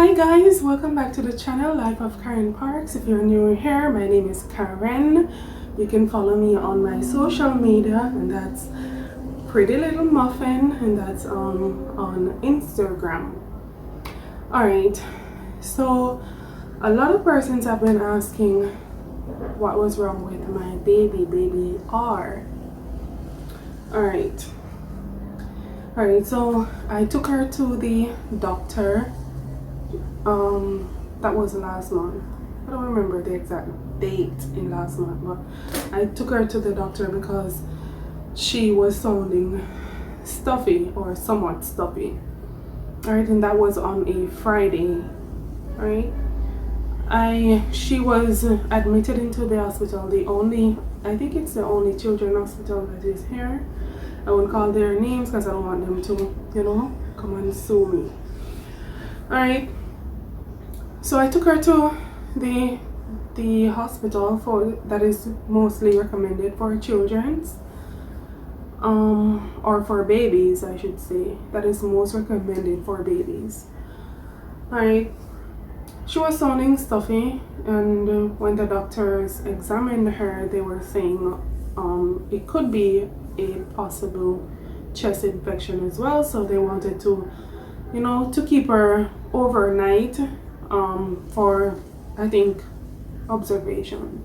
Hi guys, welcome back to the channel Life of Karen Parks. If you're new here, my name is Karen. You can follow me on my social media, and that's Pretty Little Muffin, and that's on Instagram. Alright, so a lot of persons have been asking what was wrong with my baby R. Alright, so I took her to the doctor. That was last month. I don't remember the exact date in last month, but I took her to the doctor because she was sounding stuffy or somewhat stuffy. Alright, and that was on a Friday. Alright, she was admitted into the hospital. I think it's the only children's hospital that is here. I won't call their names because I don't want them to, come and sue me. Alright, so I took her to the hospital that is mostly recommended for children's, or for babies, I should say. That is most recommended for babies. Alright, she was sounding stuffy, and when the doctors examined her, they were saying it could be a possible chest infection as well. So they wanted to, to keep her overnight for, I think, observation.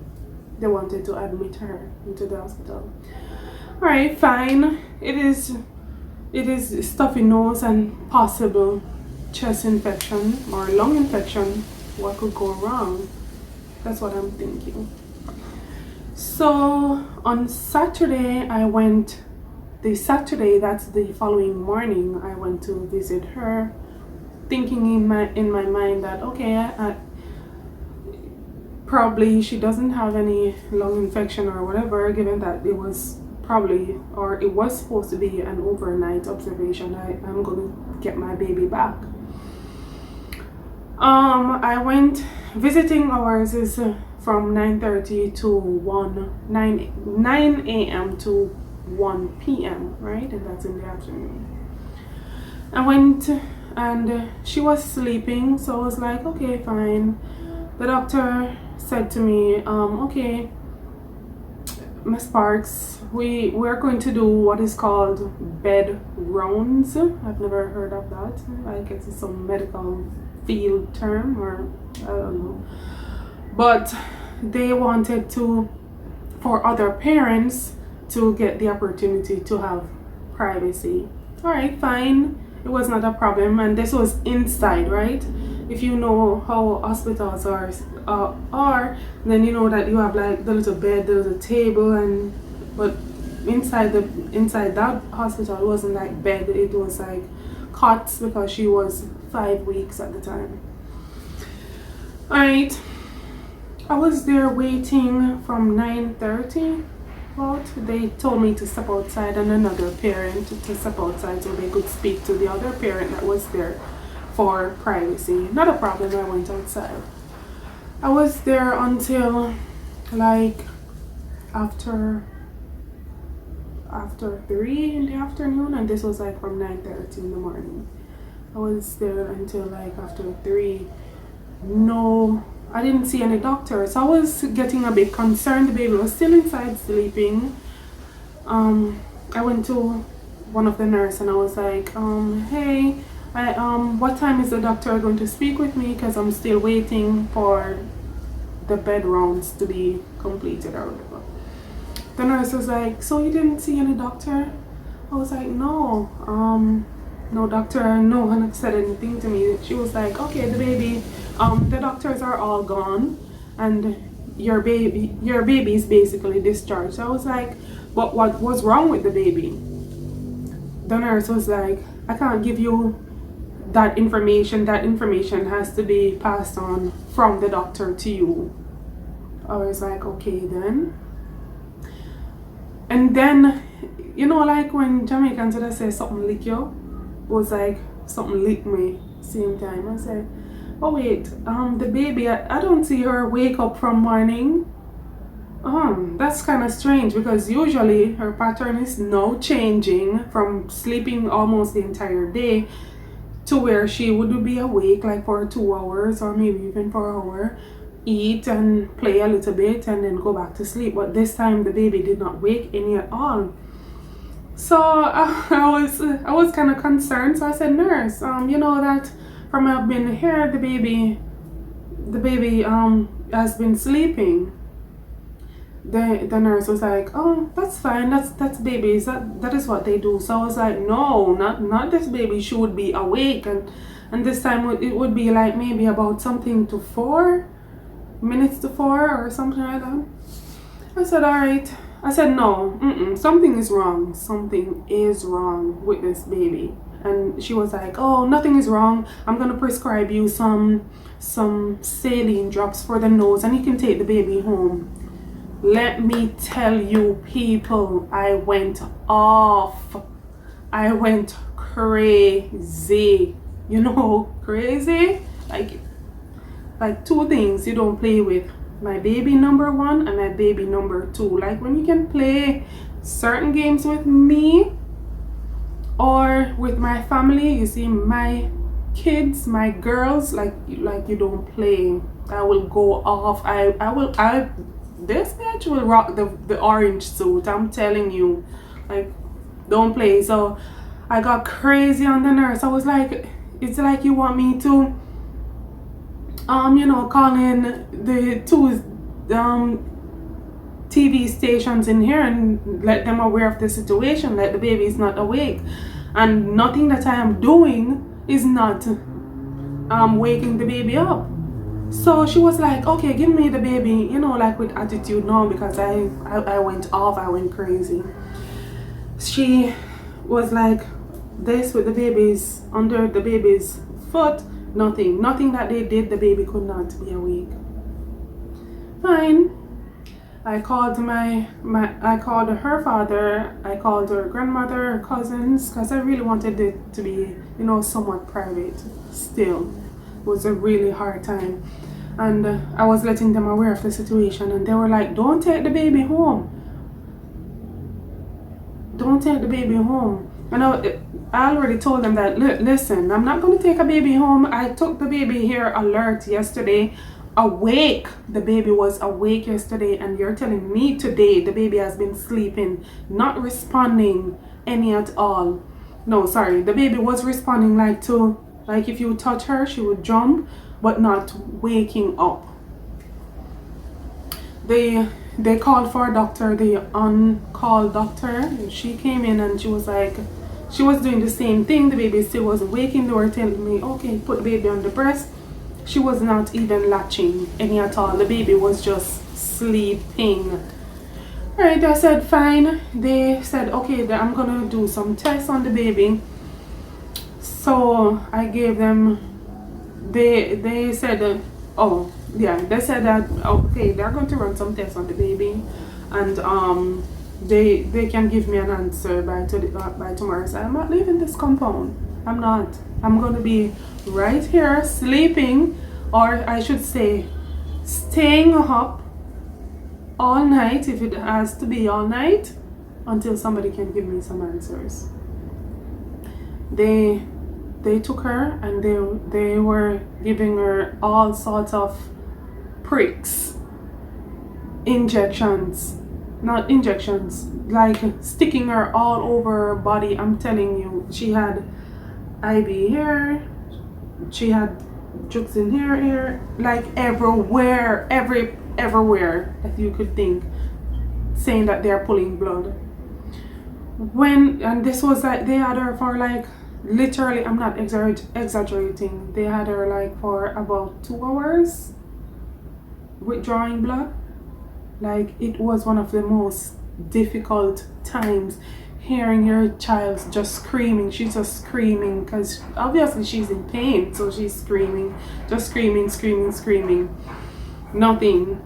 They wanted to admit her into the hospital. All right, fine. It is stuffy nose and possible chest infection or lung infection. What could go wrong? That's what I'm thinking. So on Saturday, that's the following morning, I went to visit her, thinking in my mind that okay, probably she doesn't have any lung infection or whatever, given that it was supposed to be an overnight observation. I'm going to get my baby back. I went, visiting hours is from 9:30 to 9 a.m. to 1 p.m. right, and that's in the afternoon. I went and she was sleeping, so I was like, okay, fine. The doctor said to me, okay, Miss Parks, we're going to do what is called bed rounds. I've never heard of that. I guess it's some medical field term, or I don't know. But they wanted for other parents to get the opportunity to have privacy. All right, fine. It was not a problem, and this was inside, right? If you know how hospitals are, then you know that you have like the little bed, the little table, but inside that hospital, it wasn't like bed. It was like cots, because she was 5 weeks at the time. All right, I was there waiting from 9:30. Well, they told me to step outside, and another parent to step outside so they could speak to the other parent that was there for privacy. Not a problem, I went outside. I was there until like after 3 in the afternoon, and this was like from 9:30 in the morning. I was there until like after 3. No, I didn't see any doctors. I was getting a bit concerned. The baby was still inside sleeping. I went to one of the nurses and I was like, hey, what time is the doctor going to speak with me? Because I'm still waiting for the bed rounds to be completed or whatever. The nurse was like, so you didn't see any doctor? I was like, no, no doctor, no one said anything to me. She was like, okay, the baby, the doctors are all gone, and your baby is basically discharged. So I was like, but what was wrong with the baby? The nurse was like, I can't give you that information. That information has to be passed on from the doctor to you. I was like, okay then. And then, like when Jamaicans would say something lick you, it was like something lick me same time. I said, oh wait, the baby, I don't see her wake up from morning. That's kind of strange, because usually her pattern is now changing from sleeping almost the entire day to where she would be awake like for 2 hours or maybe even for an hour, eat and play a little bit and then go back to sleep. But this time the baby did not wake any at all. So I was kind of concerned. So I said, nurse, you know that from I've been here, the baby has been sleeping. The nurse was like, oh, that's fine, that's babies, that is what they do. So I was like, no, not this baby, she would be awake. And this time it would be like maybe about something to 4 minutes to 4 or something like that. I said, all right. I said, no, something is wrong with this baby. And she was like, oh, nothing is wrong, I'm gonna prescribe you some saline drops for the nose and you can take the baby home. Let me tell you, people, I went off. I went crazy. You know, crazy? Like 2 things you don't play with. My baby number 1 and my baby number 2. Like when you can play certain games with me or with my family, you see, my kids, my girls, like you don't play. I will go off. This bitch will rock the orange suit, I'm telling you. Like, don't play. So I got crazy on the nurse. I was like, it's like you want me to call in the 2 TV stations in here and let them aware of the situation, that the baby is not awake, and nothing that I am doing is not waking the baby up. So she was like, okay, give me the baby, like with attitude now, because I went off, I went crazy. She was like this with the babies, under the baby's foot, nothing that they did, the baby could not be awake. Fine. I called I called her father, I called her grandmother, her cousins, because I really wanted it to be, somewhat private still. It was a really hard time. And I was letting them aware of the situation, and they were like, don't take the baby home. Don't take the baby home. And I already told them that, listen, I'm not going to take a baby home. I took the baby here alert yesterday, awake. The baby was awake yesterday, and you're telling me today the baby has been sleeping, not responding any at all. No, sorry, the baby was responding like if you touch her, she would jump, but not waking up. They called for a doctor, the Uncalled doctor. She came in and she was like, she was doing the same thing. The baby still wasn't waking. They were telling me, okay, put the baby on the breast. She was not even latching any at all. The baby was just sleeping. All right, I said, fine. They said, okay, I'm gonna do some tests on the baby. So I gave them, they said, they said that, okay, they're going to run some tests on the baby, and they can give me an answer by tomorrow. So I'm not leaving this compound. I'm not. I'm going to be right here sleeping, or I should say staying up all night, if it has to be all night, until somebody can give me some answers. They took her and they were giving her all sorts of pricks, injections, not injections, like sticking her all over her body. I'm telling you, she had IV here, she had drugs in here, like everywhere, everywhere that you could think, saying that they're pulling blood. And this was like, they had her for like, literally, I'm not exaggerating, they had her like for about 2 hours withdrawing blood. Like, it was one of the most difficult times, hearing your child just screaming. She's just screaming because obviously she's in pain, so she's screaming, just screaming. Nothing.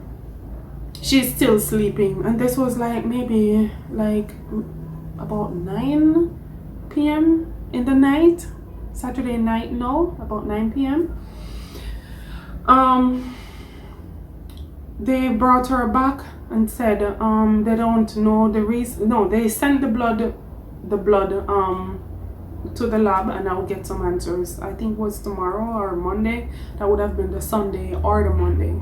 She's still sleeping. And this was like maybe like about 9 p.m. in the night, Saturday night, no, about 9 p.m. They brought her back and said they don't know the reason. No, they sent the blood to the lab and I'll get some answers. I think it was tomorrow or Monday. That would have been the Sunday or the Monday.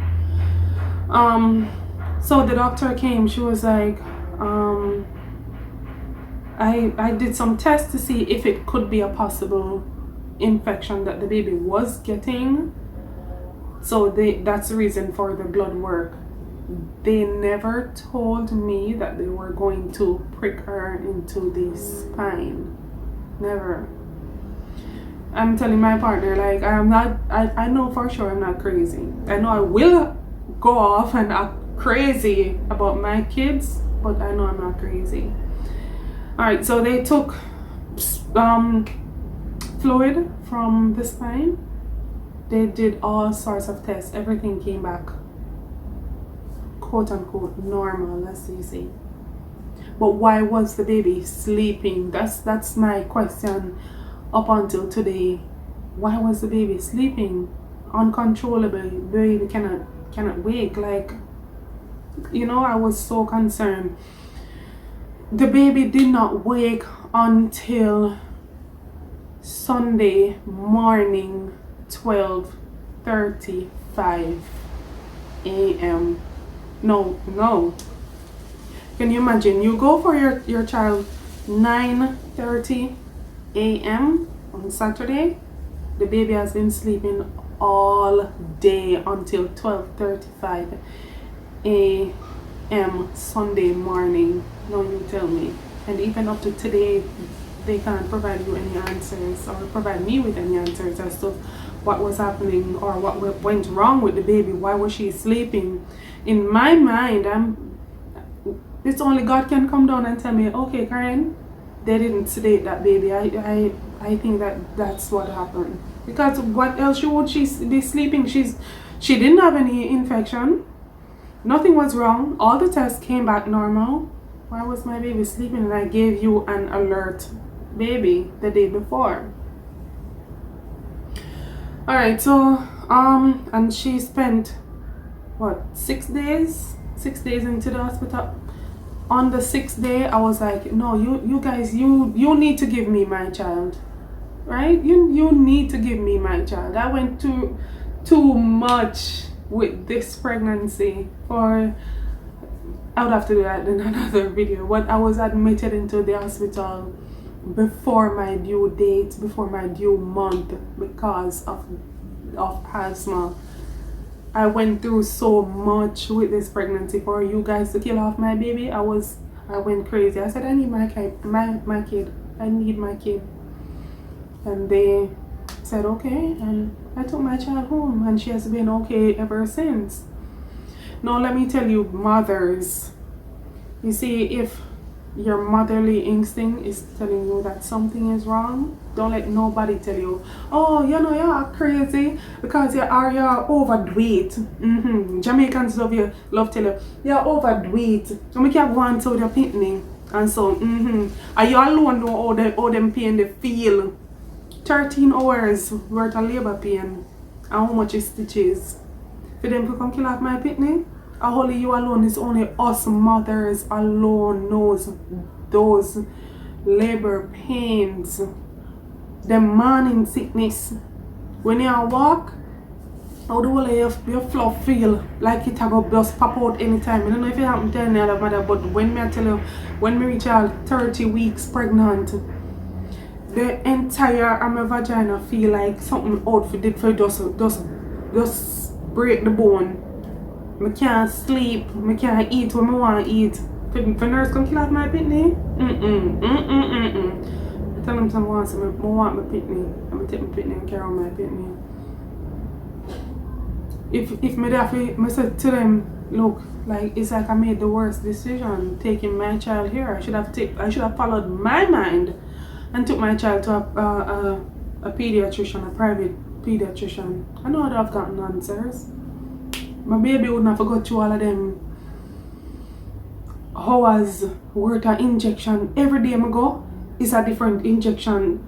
So the doctor came. She was like, I did some tests to see if it could be a possible infection that the baby was getting. So that's the reason for the blood work. They never told me that they were going to prick her into the spine. Never. I'm telling my partner, like, I know for sure I'm not crazy. I know I will go off and act crazy about my kids, but I know I'm not crazy. Alright, so they took fluid from the spine. They did all sorts of tests. Everything came back quote unquote normal, as you say. But why was the baby sleeping? That's my question up until today. Why was the baby sleeping uncontrollably? The baby cannot wake. Like, you know, I was so concerned. The baby did not wake until Sunday morning, 12:35 a.m. No. Can you imagine? You go for your child 9:30 a.m. on Saturday. The baby has been sleeping all day until 12:35 a.m. Sunday morning. No, you tell me. And even up to today, they can't provide you any answers or provide me with any answers as to what was happening or what went wrong with the baby. Why was she sleeping? In my mind, it's only God can come down and tell me, okay, Karen, they didn't sedate that baby. I think that's what happened. Because what else would she be sleeping? She didn't have any infection. Nothing was wrong. All the tests came back normal. Why was my baby sleeping? And I gave you an alert baby the day before. Alright, so and she spent what, 6 days into the hospital. On the 6th day, I was like, no, you guys, you need to give me my child, right? You need to give me my child. I went too much with this pregnancy. I would have to do that in another video. But I was admitted into the hospital before my due date, before my due month, because of asthma. I went through so much with this pregnancy for you guys to kill off my baby. I went crazy. I said, I need my kid. I need my kid. And they said, okay. And I took my child home, and she has been okay ever since. Now, let me tell you, mothers, you see, if your motherly instinct is telling you that something is wrong, don't let nobody tell you, oh, you know, you're crazy because you're overweight. Jamaicans love tell you, you're overweight. So you can't go on to the picnic. And so, are you alone know how them pain they feel? 13 hours worth of labor pain. And how much is stitches? For them to come kill off my picnic? Only you alone, it's only us mothers alone knows those labor pains, the morning sickness. When you walk, how do your floor feel like it have just pop out anytime? I don't know if it happened to any other mother, but when I tell you, when me reach out 30 weeks pregnant, the entire my vagina feel like something out for just break the bone. I can't sleep, I can't eat when I want to eat. If the nurse come kill off my pitney, I tell them some wants I want my pitney. I'm going to take my pitney and carry on my pitney. If me said to them, look, like it's like I made the worst decision taking my child here. I should have followed my mind and took my child to a pediatrician, a private pediatrician. I know I'd have gotten answers. My baby wouldn't have forgot you all of them hours worth of injection. Every day I go, it's a different injection.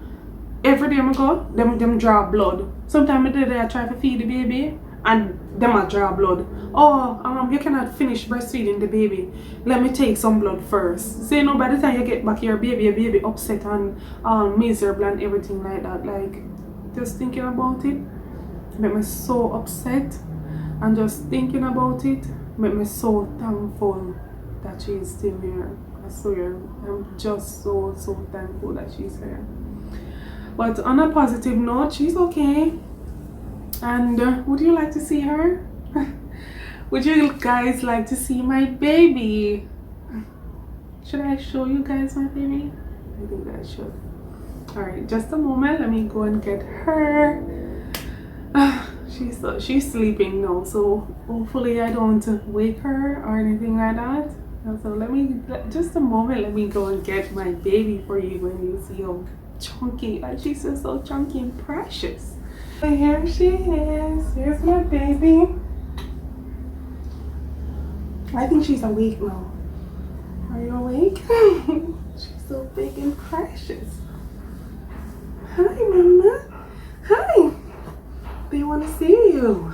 Every day I go, them draw blood. Sometimes I try to feed the baby and them a draw blood. Oh, you cannot finish breastfeeding the baby. Let me take some blood first. So you know, by the time you get back your baby upset and miserable and everything like that. Like, just thinking about it make me so upset, and just thinking about it make me so thankful that she is still here. I swear, I'm just so thankful that she's here. But on a positive note, she's okay. And would you like to see her? Would you guys like to see my baby? Should I show you guys my baby? I think I should. Alright, just a moment. Let me go and get her. She's sleeping now, so hopefully I don't wake her or anything like that. So just a moment. Let me go and get my baby for you when you see how chunky. Like, she's just so chunky and precious. So here she is. Here's my baby. I think she's awake now. Are you awake? She's so big and precious. Hi, Mama. Hi. They want to see you.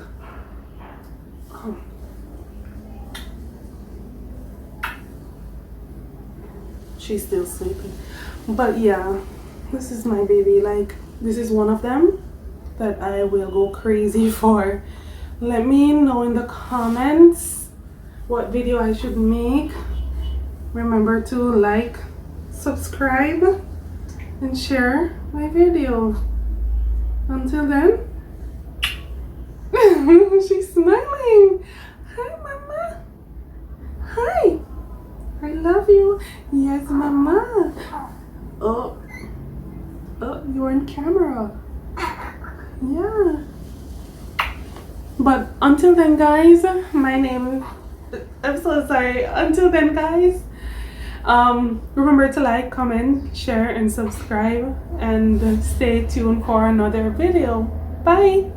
Oh. She's still sleeping. But yeah, this is my baby. Like, this is one of them that I will go crazy for. Let me know in the comments what video I should make. Remember to like, subscribe, and share my video. Until then, she's smiling. Hi, Mama. Hi. I love you. Yes, Mama. Oh, you're on camera. Yeah. But until then, guys, I'm so sorry. Until then, guys, remember to like, comment, share, and subscribe, and stay tuned for another video. Bye.